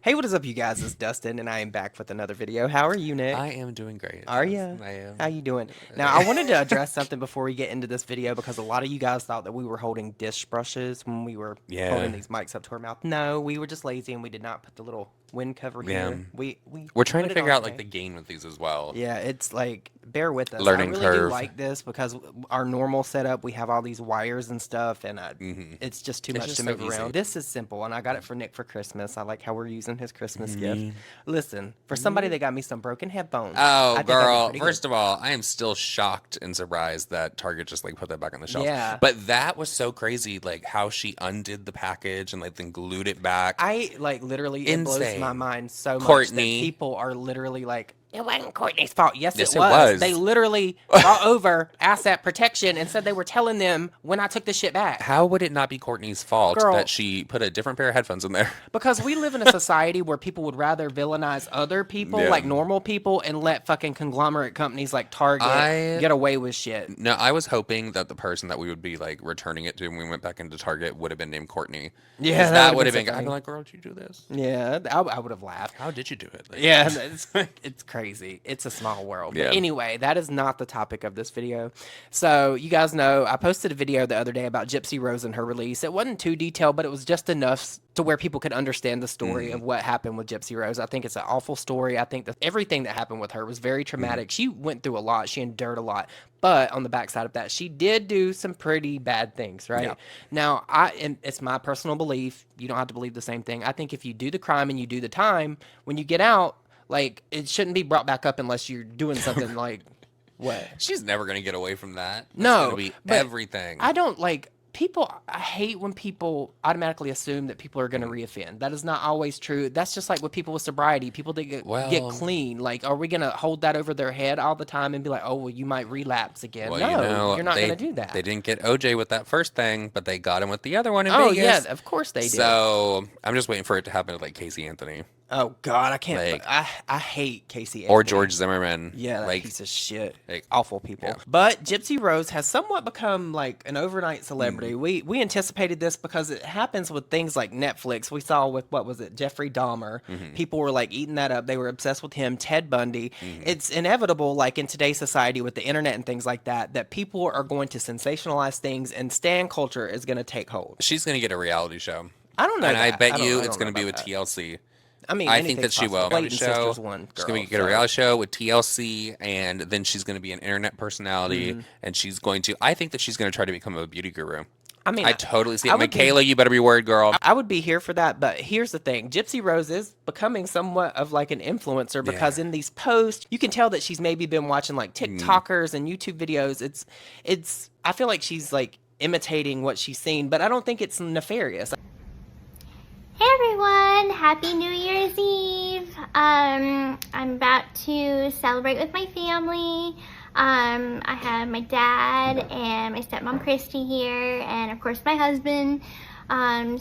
Hey, what is up, you guys? It's Dustin, and I am back with another video. How are you, Nick? I am doing great. Are Yes, you? I How am. you doing? Now, I wanted to address something before we get into this video because a lot of you guys thought that we were holding dish brushes when we were holding Yeah, these mics up to our mouth. No, we were just lazy and we did not put the little wind cover yeah. here. We We're trying put to it figure on out like today. the gain with these as well. Yeah, it's like, bear with us. I Learning really do curve. like this because our normal setup, we have all these wires and stuff, and it's just too It's much just to so move easy. around. This is simple, and I got it for Nick for Christmas. I like how we're using his Christmas gift. Me. Listen, for somebody Me. that got me some broken headphones, Oh, I think I did girl. pretty good. First of all, I am still shocked and surprised that Target just like put that back on the shelf. Yeah. But that was so crazy, like how she undid the package and like then glued it back. I like literally, it blows my Insane. mind so much that Courtney. people are literally like, it wasn't Courtney's fault. Yes, it Yes, it was. They was. literally brought over asset protection and said they were telling them when I took the shit back. How would it not be Courtney's fault that Girl, she put a different pair of headphones in there? because we live in a society where people would rather villainize other people, Yeah. like normal people, and let fucking conglomerate companies like Target I get away with shit. No, I was hoping that the person that we would be like returning it to when we went back into Target would have been named Courtney. Yeah, Because that would that have would been have so been, I'd be funny. like, girl, did you do this? Yeah, I would have laughed. How did you do it? Yeah, it's crazy. It's a small world. But Yeah. anyway, that is not the topic of this video. So you guys know I posted a video the other day about Gypsy Rose and her release. It wasn't too detailed, but it was just enough to where people could understand the story of what happened with Gypsy Rose. I think it's an awful story. I think that everything that happened with her was very traumatic. She went through a lot. She endured a lot. But on the backside of that, she did do some pretty bad things, right? Yeah. Now, and it's my personal belief. You don't have to believe the same thing. I think if you do the crime and you do the time, when you get out, like it shouldn't be brought back up unless you're doing something like what? She's never going to get away from that. That's going to No, be but everything. I don't like people. I hate when people automatically assume that people are going to reoffend. That is not always true. That's just like with people with sobriety. People that get Well, clean. Like, are we going to hold that over their head all the time and be like, oh, well, you might relapse again? well, No, you're not going to do they that. didn't get OJ with that first thing, but they got him with the other one in Oh yeah, Vegas. of course they did. So I'm just waiting for it to happen to like Casey Anthony Oh God, I can't. like I hate Casey or Anthony. George Zimmerman. Yeah, that Like, piece of shit. like Awful people. yeah. But Gypsy Rose has somewhat become like an overnight celebrity. We anticipated this because it happens with things like Netflix. We saw with what was it, Jeffrey Dahmer. People were like eating that up. They were obsessed with him. Ted Bundy. It's inevitable, like in today's society with the internet and things like that, that people are going to sensationalize things, and stan culture is going to take hold. She's going to get a reality show. I don't know And I that. bet you I it's don't know going to be about with that. TLC. I mean, I think that anything's she possible. will. Clayton Reality show. Sisters one She's girl. going to get a So. reality show with TLC, and then she's going to be an internet personality, and she's going to. I think that she's going to try to become a beauty guru. I mean, I totally see I it. would be Michaela, you better be worried, girl. I would be here for that, but here's the thing. Gypsy Rose is becoming somewhat of like an influencer because Yeah. in these posts, you can tell that she's maybe been watching like TikTokers and YouTube videos. It's I feel like she's like imitating what she's seen, but I don't think it's nefarious. Hey everyone, happy New Year's Eve. I'm about to celebrate with my family. I have my dad and my stepmom Christy here, and of course my husband.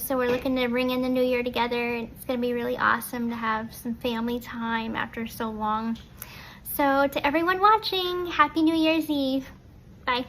So we're looking to bring in the new year together. It's gonna be really awesome to have some family time after so long. So to everyone watching, happy New Year's Eve. Bye.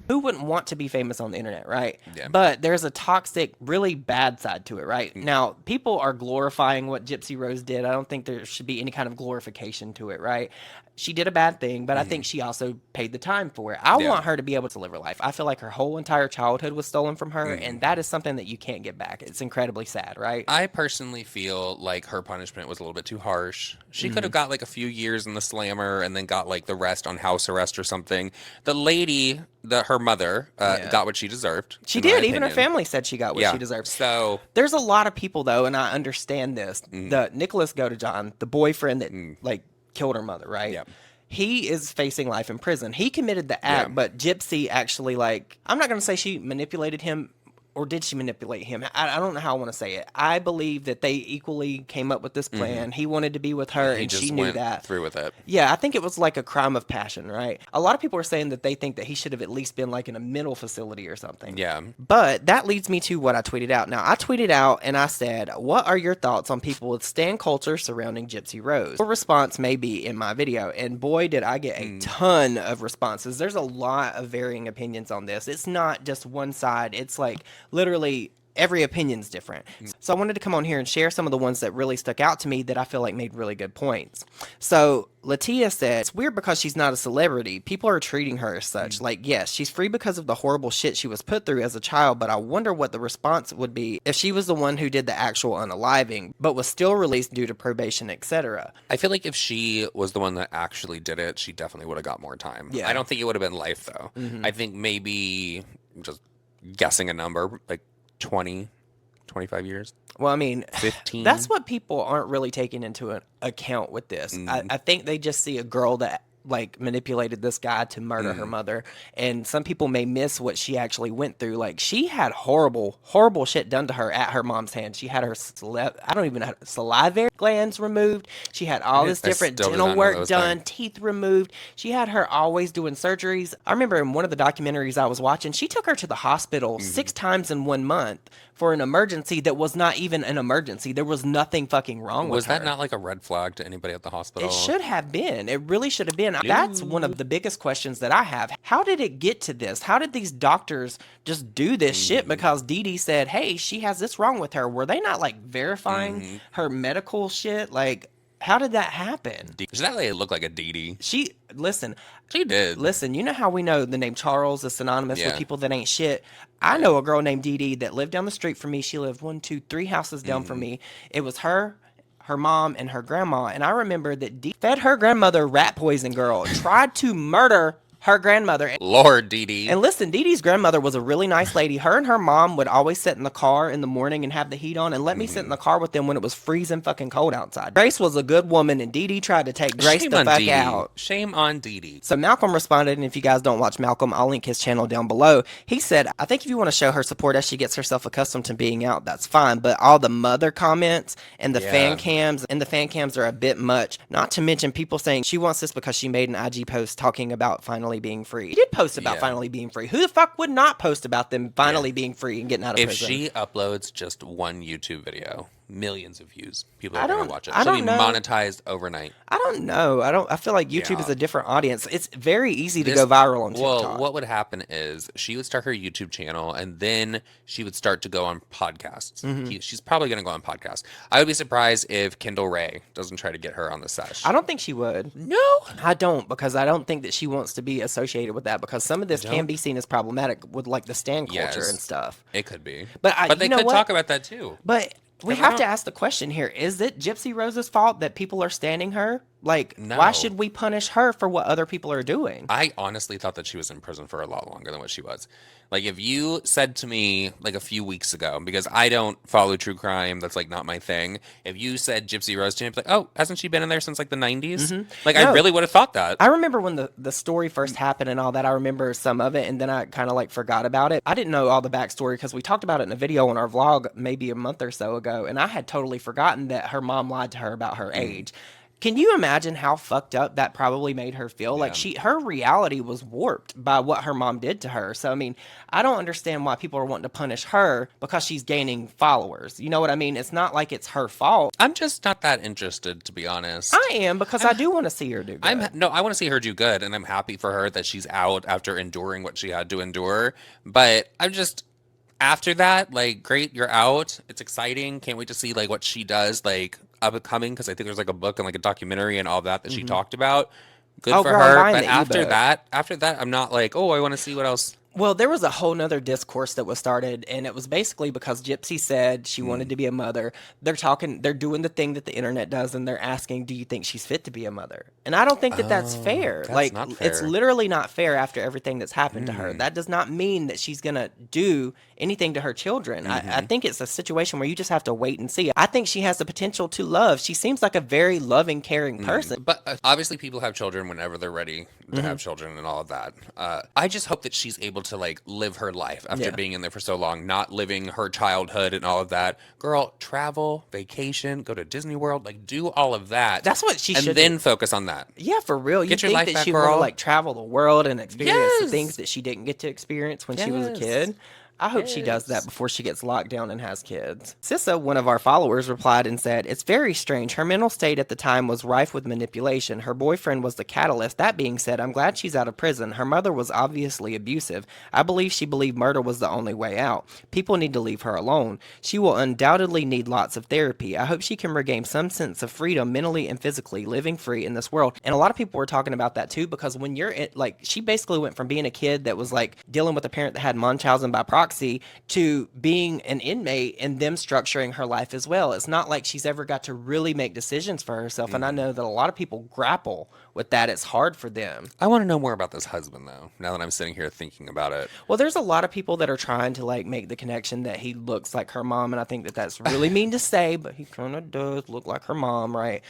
Who wouldn't want to be famous on the internet, right? Yeah. But there's a toxic, really bad side to it, right? Now, people are glorifying what Gypsy Rose did. I don't think there should be any kind of glorification to it, right? She did a bad thing, but I think she also paid the time for it. I Yeah. want her to be able to live her life. I feel like her whole entire childhood was stolen from her, and that is something that you can't get back. It's incredibly sad, right? I personally feel like her punishment was a little bit too harsh. She could have got like a few years in the slammer and then got like the rest on house arrest or something. The lady, her mother, Yeah. got what she deserved. She in my did. Even her opinion. family said she got what Yeah. she deserved. So There's a lot of people though, and I understand this. The Nicholas Godejohn, the boyfriend that like killed her mother, right? Yeah. He is facing life in prison. He committed the act, Yeah. but Gypsy actually like I'm not gonna say she manipulated him. Or did she manipulate him? I don't know how I want to say it. I believe that they equally came up with this plan. He wanted to be with her, he and just she knew went that. through with it. Yeah, I think it was like a crime of passion, right? A lot of people are saying that they think that he should have at least been like in a mental facility or something. Yeah. But that leads me to what I tweeted out. Now, I tweeted out and I said, what are your thoughts on people with stan culture surrounding Gypsy Rose? Your response may be in my video. And boy, did I get a ton of responses. There's a lot of varying opinions on this. It's not just one side. It's like literally every opinion's different. So I wanted to come on here and share some of the ones that really stuck out to me that I feel like made really good points. So Latia said, it's weird because she's not a celebrity. People are treating her as such. Like, yes, she's free because of the horrible shit she was put through as a child, but I wonder what the response would be if she was the one who did the actual unaliving, but was still released due to probation, etc. I feel like if she was the one that actually did it, she definitely would have got more time. Yeah. I don't think it would have been life, though. I think maybe, just guessing a number, like 20, 25 years. Well, I mean, 15. That's what people aren't really taking into an account with this. I think they just see a girl that like manipulated this guy to murder her mother, and some people may miss what she actually went through. Like, she had horrible shit done to her at her mom's hands. She had her salivary glands removed. She had all this different dental work done, teeth removed. She had her always doing surgeries. I remember in one of the documentaries I was watching, she took her to the hospital 6 times in 1 month for an emergency that was not even an emergency. There was nothing fucking wrong with her. Was that not like a red flag to anybody at the hospital? It should have been. It really should have been. That's one of the biggest questions that I have. How did it get to this? How did these doctors just do this shit because Dee Dee said, hey, she has this wrong with her? Were they not like verifying her medical shit? Like, how did that happen? Does that lady look like a Dee Dee? She did. Listen, you know how we know the name Charles is synonymous with people that ain't shit? I know a girl named Dee Dee that lived down the street from me. She lived 1, 2, 3 houses down from me. It was her mom, and her grandma. And I remember that Dee fed her grandmother rat poison, girl. Tried to murder her grandmother. Lord, Dee Dee. And listen, Dee Dee's grandmother was a really nice lady. Her and her mom would always sit in the car in the morning and have the heat on and let me sit in the car with them when it was freezing fucking cold outside. Grace was a good woman, and Dee Dee tried to take Grace the fuck out. Shame on Dee Dee. So Malcolm responded, and if you guys don't watch Malcolm, I'll link his channel down below. He said, I think if you want to show her support as she gets herself accustomed to being out, that's fine. But all the mother comments and the fan cams are a bit much. Not to mention people saying she wants this because she made an IG post talking about finally being free. He did post about finally being free. Who the fuck would not post about them finally being free and getting out of prison? If she uploads just one YouTube video, millions of views, people are going to watch it. She'll be monetized overnight. I don't know. I feel like YouTube is a different audience. It's very easy to go viral on TikTok. Well, what would happen is she would start her YouTube channel, and then she would start to go on podcasts. She's probably going to go on podcasts. I would be surprised if Kendall Ray doesn't try to get her on the sesh. I don't think she would. No, I don't, because I don't think that she wants to be associated with that, because some of this can be seen as problematic with like the stan culture and stuff. It could be. But they could talk about that too. But we have to ask the question here. Is it Gypsy Rose's fault that people are standing her? Like, why should we punish her for what other people are doing? I honestly thought that she was in prison for a lot longer than what she was. Like, if you said to me, like, a few weeks ago, because I don't follow true crime, that's, like, not my thing. If you said Gypsy Rose to me, I'd be like, oh, hasn't she been in there since, like, the 90s? Like, I really would have thought that. I remember when the story first happened and all that. I remember some of it, and then I kind of, like, forgot about it. I didn't know all the backstory because we talked about it in a video on our vlog maybe a month or so ago, and I had totally forgotten that her mom lied to her about her age. Can you imagine how fucked up that probably made her feel? Like, her reality was warped by what her mom did to her. So, I mean, I don't understand why people are wanting to punish her because she's gaining followers. You know what I mean? It's not like it's her fault. I'm just not that interested, to be honest. I am, because I do want to see her do good. I want to see her do good, and I'm happy for her that she's out after enduring what she had to endure. But I'm just... After that, like, great, you're out. It's exciting. Can't wait to see, like, what she does, like, upcoming, because I think there's, like, a book and, like, a documentary and all that she talked about. Good for her. But after that, I'm not like, oh, I want to see what else. Well, there was a whole nother discourse that was started, and it was basically because Gypsy said she wanted to be a mother. They're doing the thing that the internet does, and they're asking, do you think she's fit to be a mother? And I don't think that that's fair. That's not fair. It's literally not fair after everything that's happened to her. That does not mean that she's going to do anything to her children. I think it's a situation where you just have to wait and see. I think she has the potential to love. She seems like a very loving, caring person. But obviously people have children whenever they're ready to have children and all of that. I just hope that she's able to, like, live her life after being in there for so long, not living her childhood and all of that. Girl, travel, vacation, go to Disney World, like, do all of that. That's what she should do. And then focus on that. Yeah, for real. You think that she want to, like, travel the world and experience the things that she didn't get to experience when she was a kid? I hope she does that Yes. before she gets locked down and has kids. Sissa, one of our followers, replied and said, "It's very strange. Her mental state at the time was rife with manipulation. Her boyfriend was the catalyst. That being said, I'm glad she's out of prison. Her mother was obviously abusive. I believe she believed murder was the only way out. People need to leave her alone. She will undoubtedly need lots of therapy. I hope she can regain some sense of freedom mentally and physically, living free in this world." And a lot of people were talking about that too, because when you're in, like, she basically went from being a kid that was like dealing with a parent that had Munchausen by proxy to being an inmate and them structuring her life as well. It's not like she's ever got to really make decisions for herself. And I know that a lot of people grapple with that. It's hard for them. I want to know more about this husband, though, now that I'm sitting here thinking about it. Well, there's a lot of people that are trying to like make the connection that he looks like her mom. And I think that that's really mean to say, but he kind of does look like her mom, right?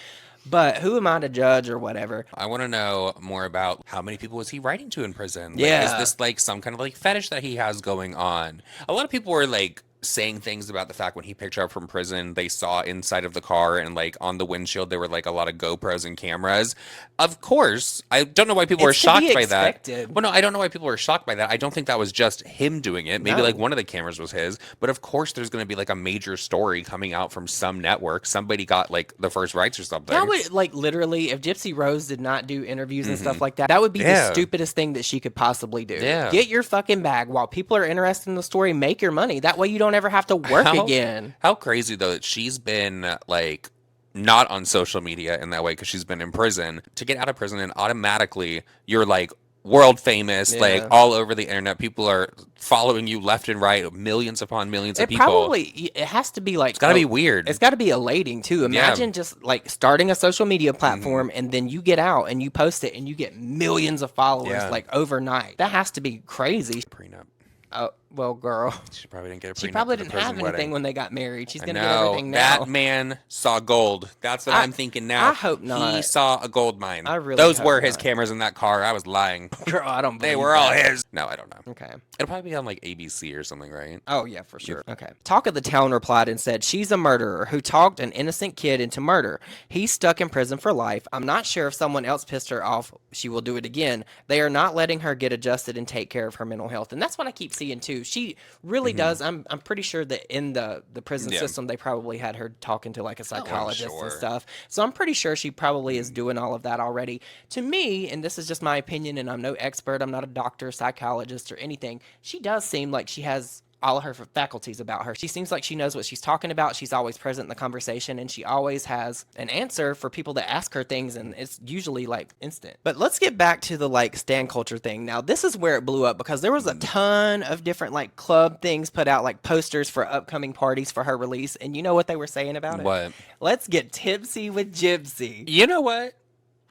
But who am I to judge or whatever? I want to know more about how many people was he writing to in prison? Like, Yeah. is this like some kind of like fetish that he has going on? A lot of people were like saying things about the fact when he picked her up from prison, they saw inside of the car and like on the windshield there were like a lot of GoPros and cameras. Of course, I don't know why people were It's to be shocked by that. expected. Well, no, I don't know why people were shocked by that. I don't think that was just him doing it. Maybe No. like one of the cameras was his, but of course there's going to be like a major story coming out from some network. Somebody got like the first rights or something. That would, like, literally, if Gypsy Rose did not do interviews and stuff like that, that would be the Yeah. stupidest thing that she could possibly do. Yeah. Get your fucking bag while people are interested in the story. Make your money. That way you don't ever have to work again. How crazy though that she's been like not on social media in that way because she's been in prison. To get out of prison and automatically you're like world famous, like Yeah. all over the internet. People are following you left and right, millions upon millions of It people. probably, it has to be like, It's gotta be weird. It's got to be elating too. Imagine just like starting a social media platform and then you get out and you post it and you get millions of followers Yeah. like overnight. That has to be crazy. Prenup. Oh, well, girl. She probably didn't get a prenup. She probably for the didn't have prison anything wedding. when they got married. She's I going to get know. everything now. That man saw gold. That's what I'm thinking now. I hope not. He saw a gold mine. I really Those hope were his not. cameras in that car. I was lying. Girl, I don't They believe were all that. his. No, I don't know. Okay. It'll probably be on like ABC or something, right? Oh, yeah, for sure. Okay. Talk of the Town replied and said, "She's a murderer who talked an innocent kid into murder. He's stuck in prison for life. I'm not sure if someone else pissed her off, she will do it again. They are not letting her get adjusted and take care of her mental health." And that's what I keep seeing, too. She really does. I'm pretty sure that in the prison Yeah. system, they probably had her talking to like a psychologist sure. and stuff. So I'm pretty sure she probably is doing all of that already. To me, and this is just my opinion, and I'm no expert, I'm not a doctor, psychologist, or anything, she does seem like she has all of her faculties about her. She seems like she knows what she's talking about. She's always present in the conversation, and she always has an answer for people that ask her things, and it's usually like instant. But let's get back to the like stan culture thing. Now, this is where it blew up because there was a ton of different like club things put out, like posters for upcoming parties for her release, and you know what they were saying about it? What? Let's get tipsy with Gypsy. You know what?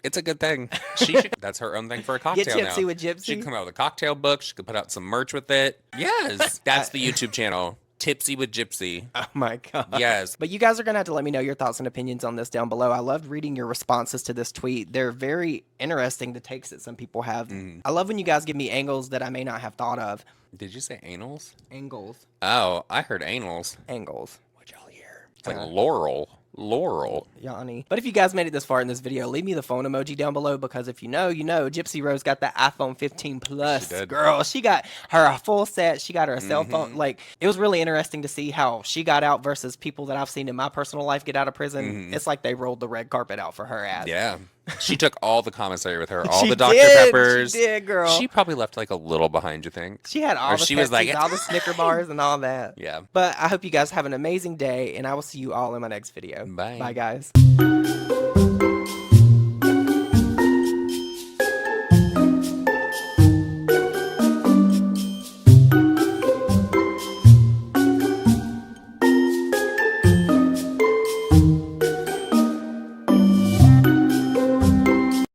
It's a good thing. She should. That's her own thing for a cocktail Get Gypsy now. with Gypsy? She could come out with a cocktail book. She could put out some merch with it. Yes, that's the YouTube channel. Tipsy with Gypsy. Oh my God. Yes. But you guys are going to have to let me know your thoughts and opinions on this down below. I loved reading your responses to this tweet. They're very interesting, the takes that some people have. I love when you guys give me angles that I may not have thought of. Did you say anals? Angles. Oh, I heard anals. Angles. What'd y'all hear? It's like Laurel. Laurel. Yanni. But if you guys made it this far in this video, leave me the phone emoji down below because if you know, you know. Gypsy Rose got that iPhone 15 Plus. She did. Girl, she got her a full set. She got her a cell phone. Like, it was really interesting to see how she got out versus people that I've seen in my personal life get out of prison. It's like they rolled the red carpet out for her ass. Yeah. She took all the commissary with her. All She the Dr. did. Peppers. She did, girl. She probably left like a little behind, you think? She had all Or the she was like, Pepsis, all the Snicker bars and all that. Yeah. But I hope you guys have an amazing day, and I will see you all in my next video. Bye. Bye, guys.